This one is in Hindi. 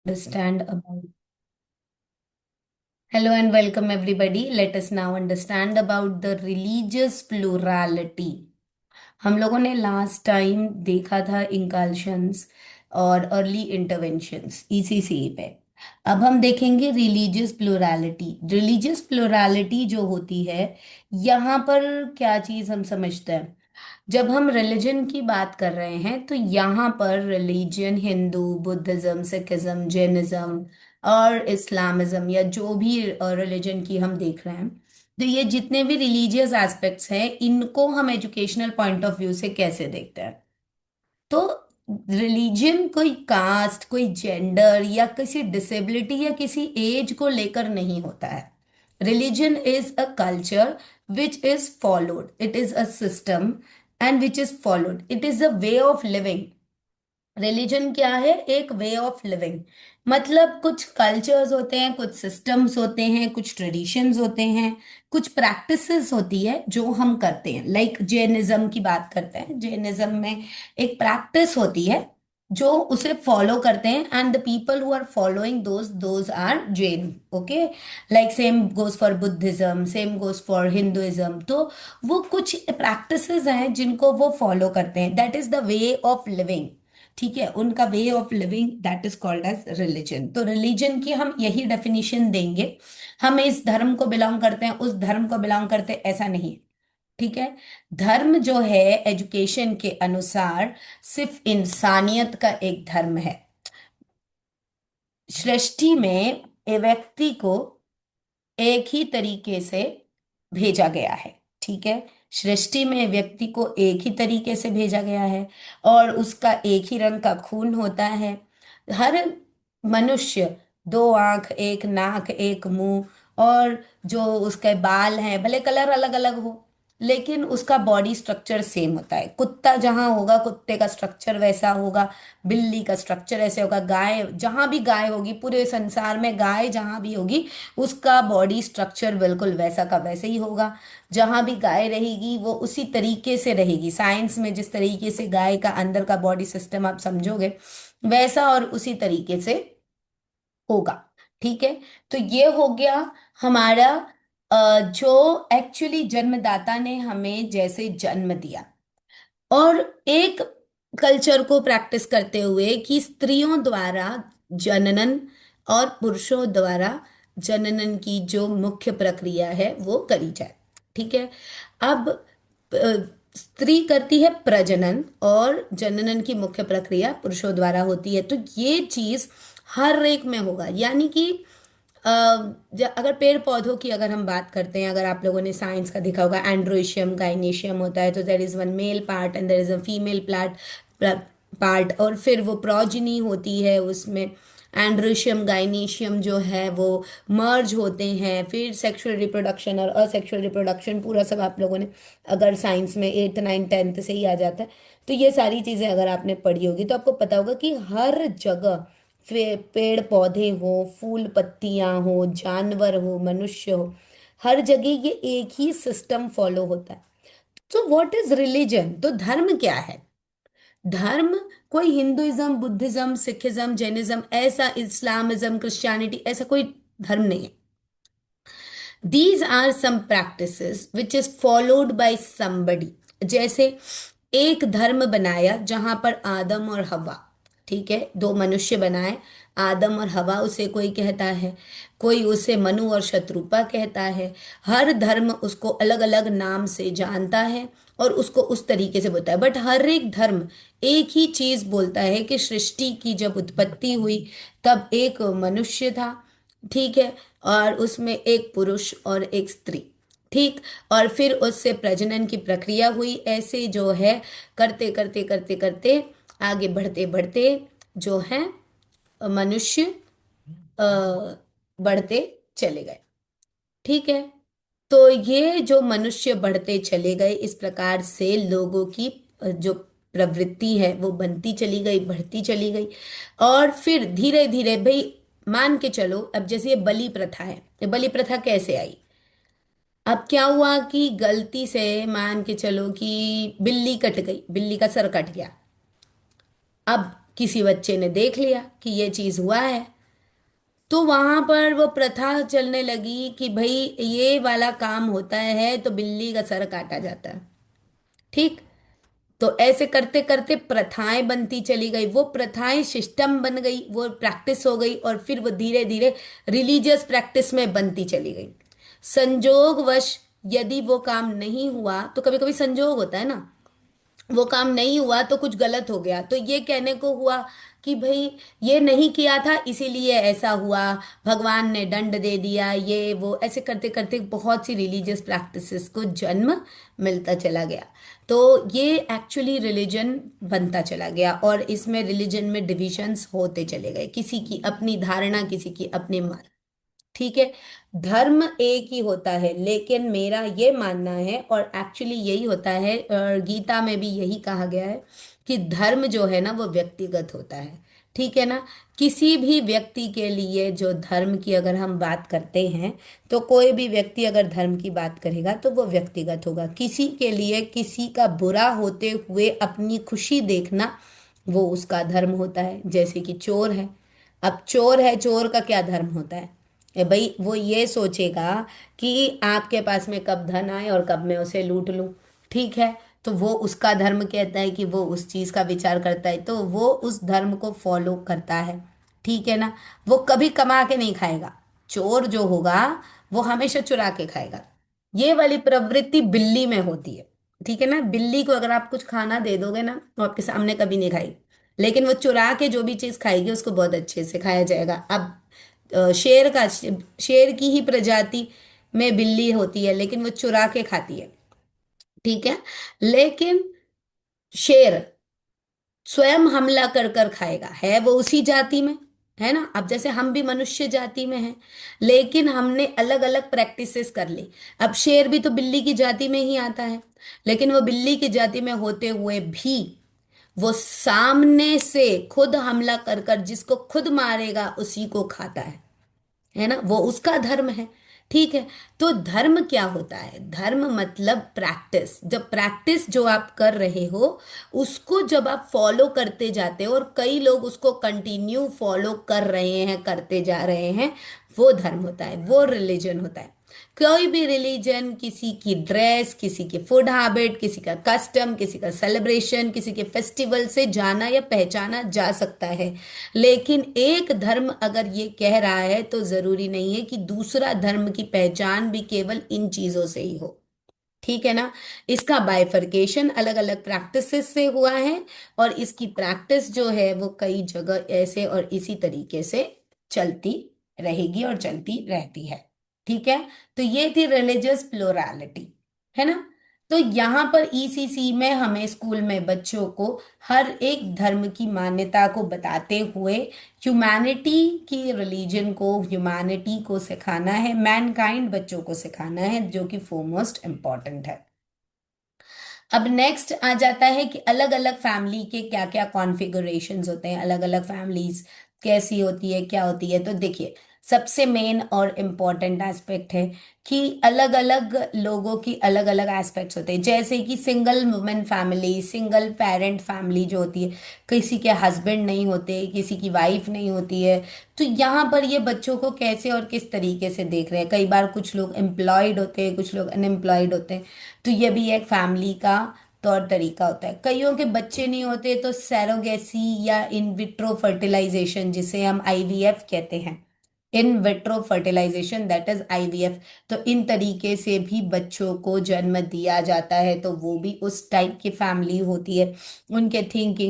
Understand about. Hello and welcome everybody. Let us now understand about the religious plurality. हम लोगों ने लास्ट टाइम देखा था इंकल्शंस और अर्ली इंटरवेंशंस ईसीसी पे। अब हम देखेंगे रिलीजियस प्लुरैलिटी। रिलीजियस प्लुरैलिटी जो होती है, यहाँ पर क्या चीज़ हम समझते हैं। जब हम रिलीजन की बात कर रहे हैं तो यहाँ पर religion Hindu, Buddhism, Sikhism, Jainism और इस्लामिज्म या जो भी रिलीजन की हम देख रहे हैं, तो ये जितने भी रिलीजियस एस्पेक्ट्स हैं इनको हम एजुकेशनल पॉइंट ऑफ व्यू से कैसे देखते हैं। तो रिलीजन कोई कास्ट, कोई जेंडर या किसी डिसेबिलिटी या किसी एज को लेकर नहीं होता है। Religion is a culture which is followed, it is a system and which is followed, it is a way of living. Religion क्या है? एक वे ऑफ लिविंग। मतलब कुछ कल्चर्स होते हैं, कुछ सिस्टम्स होते हैं, कुछ ट्रेडिशंस होते हैं, कुछ प्रैक्टिसेस होती है जो हम करते हैं। लाइक जैनिज्म की बात करते हैं, जैनिज्म में एक प्रैक्टिस होती है जो उसे फॉलो करते हैं, and the people who are following those are Jain. Okay, like same goes for Buddhism, same goes for Hinduism. तो वो कुछ प्रैक्टिसेस हैं जिनको वो फॉलो करते हैं, that is the way of living. ठीक है, उनका way of living that is called as religion. तो रिलीजन की हम यही डेफिनेशन देंगे। हम इस धर्म को बिलोंग करते हैं, उस धर्म को बिलोंग करते हैं, ऐसा नहीं है। ठीक है, धर्म जो है एजुकेशन के अनुसार सिर्फ इंसानियत का एक धर्म है। सृष्टि में व्यक्ति को एक ही तरीके से भेजा गया है। ठीक है, सृष्टि में व्यक्ति को एक ही तरीके से भेजा गया है और उसका एक ही रंग का खून होता है। हर मनुष्य दो आंख, एक नाक, एक मुंह, और जो उसके बाल हैं भले कलर अलग अलग हो, लेकिन उसका बॉडी स्ट्रक्चर सेम होता है। कुत्ता जहां होगा कुत्ते का स्ट्रक्चर वैसा होगा, बिल्ली का स्ट्रक्चर ऐसे होगा, गाय जहां भी गाय होगी, पूरे संसार में गाय जहां भी होगी उसका बॉडी स्ट्रक्चर बिल्कुल वैसा का वैसे ही होगा। जहां भी गाय रहेगी वो उसी तरीके से रहेगी। साइंस में जिस तरीके से गाय का अंदर का बॉडी सिस्टम आप समझोगे वैसा और उसी तरीके से होगा। ठीक है, तो ये हो गया हमारा जो एक्चुअली जन्मदाता ने हमें जैसे जन्म दिया। और एक कल्चर को प्रैक्टिस करते हुए कि स्त्रियों द्वारा जननन और पुरुषों द्वारा जननन की जो मुख्य प्रक्रिया है वो करी जाए। ठीक है, अब स्त्री करती है प्रजनन और जननन की मुख्य प्रक्रिया पुरुषों द्वारा होती है। तो ये चीज हर एक में होगा, यानी कि अ, अगर पेड़ पौधों की अगर हम बात करते हैं, अगर आप लोगों ने साइंस का देखा होगा, एंड्रोशियम गाइनेशियम होता है, तो there is one male part and there is a female part, और फिर वो प्रोजिनी होती है उसमें। एंड्रोशियम गाइनेशियम जो है वो मर्ज होते हैं, फिर सेक्सुअल रिप्रोडक्शन और असेक्सुअल रिप्रोडक्शन, पूरा सब आप लोगों ने अगर साइंस में 8th 9th 10th से ही आ जाता है। तो ये सारी चीज़ें अगर आपने पढ़ी होगी तो आपको पता होगा कि हर जगह पेड़ पौधे हो, फूल पत्तियां हो, जानवर हो, मनुष्य हो, हर जगह ये एक ही सिस्टम फॉलो होता है। तो व्हाट इज रिलीजन? तो धर्म क्या है? धर्म कोई हिंदुइज्म, बुद्धिज्म, सिखिज्म, जैनिज्म, ऐसा इस्लामिज्म, क्रिश्चियनिटी, ऐसा कोई धर्म नहीं है। These are some practices which is followed by somebody. जैसे एक धर्म बनाया जहां पर आदम और हवा, ठीक है, दो मनुष्य बनाए, आदम और हवा उसे कोई कहता है, कोई उसे मनु और शत्रुपा कहता है। हर धर्म उसको अलग अलग नाम से जानता है और उसको उस तरीके से बोलता है, बट हर एक धर्म एक ही चीज बोलता है कि सृष्टि की जब उत्पत्ति हुई तब एक मनुष्य था। ठीक है, और उसमें एक पुरुष और एक स्त्री। ठीक, और फिर उससे प्रजनन की प्रक्रिया हुई, ऐसे जो है करते करते करते करते आगे बढ़ते बढ़ते जो है मनुष्य बढ़ते चले गए। ठीक है, तो ये जो मनुष्य बढ़ते चले गए, इस प्रकार से लोगों की जो प्रवृत्ति है वो बनती चली गई, बढ़ती चली गई। और फिर धीरे धीरे भाई मान के चलो, अब जैसे ये बलि प्रथा है, ये बलि प्रथा कैसे आई? अब क्या हुआ कि गलती से मान के चलो कि बिल्ली कट गई, बिल्ली का सर कट गया। अब किसी बच्चे ने देख लिया कि ये चीज हुआ है, तो वहां पर वो प्रथा चलने लगी कि भाई ये वाला काम होता है तो बिल्ली का सर काटा जाता है। ठीक। तो ऐसे करते करते प्रथाएं बनती चली गई, वो प्रथाएं सिस्टम बन गई, वो प्रैक्टिस हो गई, और फिर वो धीरे धीरे रिलीजियस प्रैक्टिस में बनती चली गई। संजोगवश यदि वो काम नहीं हुआ, तो कभी कभी संजोग होता है ना, वो काम नहीं हुआ तो कुछ गलत हो गया, तो ये कहने को हुआ कि भाई ये नहीं किया था इसीलिए ऐसा हुआ, भगवान ने दंड दे दिया, ये वो, ऐसे करते करते बहुत सी रिलीजियस प्रैक्टिसेस को जन्म मिलता चला गया। तो ये एक्चुअली रिलीजन बनता चला गया, और इसमें रिलीजन में डिविजन्स होते चले गए, किसी की अपनी धारणा, किसी की अपनी मत। ठीक है। धर्म एक ही होता है, लेकिन मेरा ये मानना है, और एक्चुअली यही होता है, गीता में भी यही कहा गया है कि धर्म जो है ना वो व्यक्तिगत होता है। ठीक है ना। किसी भी व्यक्ति के लिए जो धर्म की अगर हम बात करते हैं, तो कोई भी व्यक्ति अगर धर्म की बात करेगा तो वो व्यक्तिगत होगा। किसी के लिए किसी का बुरा होते हुए अपनी खुशी देखना, वो उसका धर्म होता है। जैसे कि चोर है, अब चोर है, चोर का क्या धर्म होता है? भाई वो ये सोचेगा कि आपके पास में कब धन आए और कब मैं उसे लूट लूं। ठीक है। तो वो उसका धर्म कहता है कि वो उस चीज का विचार करता है, तो वो उस धर्म को फॉलो करता है। ठीक है ना। वो कभी कमा के नहीं खाएगा। चोर जो होगा वो हमेशा चुरा के खाएगा। ये वाली प्रवृत्ति बिल्ली में होती है। ठीक है ना। बिल्ली को अगर आप कुछ खाना दे दोगे ना, वो आपके सामने कभी नहीं खाएगी, लेकिन वो चुरा के जो भी चीज खाएगी उसको बहुत अच्छे से खाया जाएगा। अब शेर की ही प्रजाति में बिल्ली होती है, लेकिन वो चुरा के खाती है। ठीक है। लेकिन शेर स्वयं हमला कर कर खाएगा, है वो उसी जाति में, है ना। अब जैसे हम भी मनुष्य जाति में हैं, लेकिन हमने अलग अलग प्रैक्टिसेस कर ली। अब शेर भी तो बिल्ली की जाति में ही आता है, लेकिन वो बिल्ली की जाति में होते हुए भी वो सामने से खुद हमला कर कर जिसको खुद मारेगा उसी को खाता है ना। वो उसका धर्म है। ठीक है। तो धर्म क्या होता है? धर्म मतलब प्रैक्टिस। जब प्रैक्टिस जो आप कर रहे हो उसको जब आप फॉलो करते जाते हो, और कई लोग उसको कंटिन्यू फॉलो कर रहे हैं, करते जा रहे हैं, वो धर्म होता है, वो रिलीजन होता है। कोई भी रिलीजन किसी की ड्रेस, किसी की फूड हैबिट, किसी का कस्टम, किसी का सेलिब्रेशन, किसी के फेस्टिवल से जाना या पहचाना जा सकता है, लेकिन एक धर्म अगर ये कह रहा है तो जरूरी नहीं है कि दूसरा धर्म की पहचान भी केवल इन चीजों से ही हो। ठीक है ना। इसका बाइफरकेशन अलग अलग प्रैक्टिसेस से हुआ है, और इसकी प्रैक्टिस जो है वो कई जगह ऐसे और इसी तरीके से चलती रहेगी और चलती रहती है। ठीक है। तो ये थी रिलीजियस प्लुरैलिटी, है ना। तो यहाँ पर ईसीसी में हमें स्कूल में बच्चों को हर एक धर्म की मान्यता को बताते हुए ह्यूमैनिटी की, रिलीजन को, ह्यूमैनिटी को सिखाना है, मैनकाइंड बच्चों को सिखाना है, जो कि फोरमोस्ट इम्पॉर्टेंट है। अब नेक्स्ट आ जाता है कि अलग अलग फैमिली के क्या क्या कॉन्फ़िगरेशंस होते हैं, अलग अलग फैमिलीज कैसी होती है, क्या होती है। तो देखिए, सबसे मेन और इम्पॉर्टेंट एस्पेक्ट है कि अलग अलग लोगों की अलग अलग एस्पेक्ट्स होते हैं। जैसे कि single women family, single parent family जो होती है, किसी के हस्बैंड नहीं होते, किसी की वाइफ नहीं होती है, तो यहाँ पर ये बच्चों को कैसे और किस तरीके से देख रहे हैं। कई बार कुछ लोग एम्प्लॉयड होते हैं, कुछ लोग अनएम्प्लॉयड होते हैं, तो ये भी एक फैमिली का तौर तरीका होता है। कईयों के बच्चे नहीं होते तो सैरोगेसी या इन विट्रो फर्टिलाइजेशन, जिसे हम आईवीएफ कहते हैं, in vitro fertilization, that is IVF. तो इन तरीके से भी बच्चों को जन्म दिया जाता है, तो वो भी उस टाइप की फैमिली होती है। उनके थिंकिंग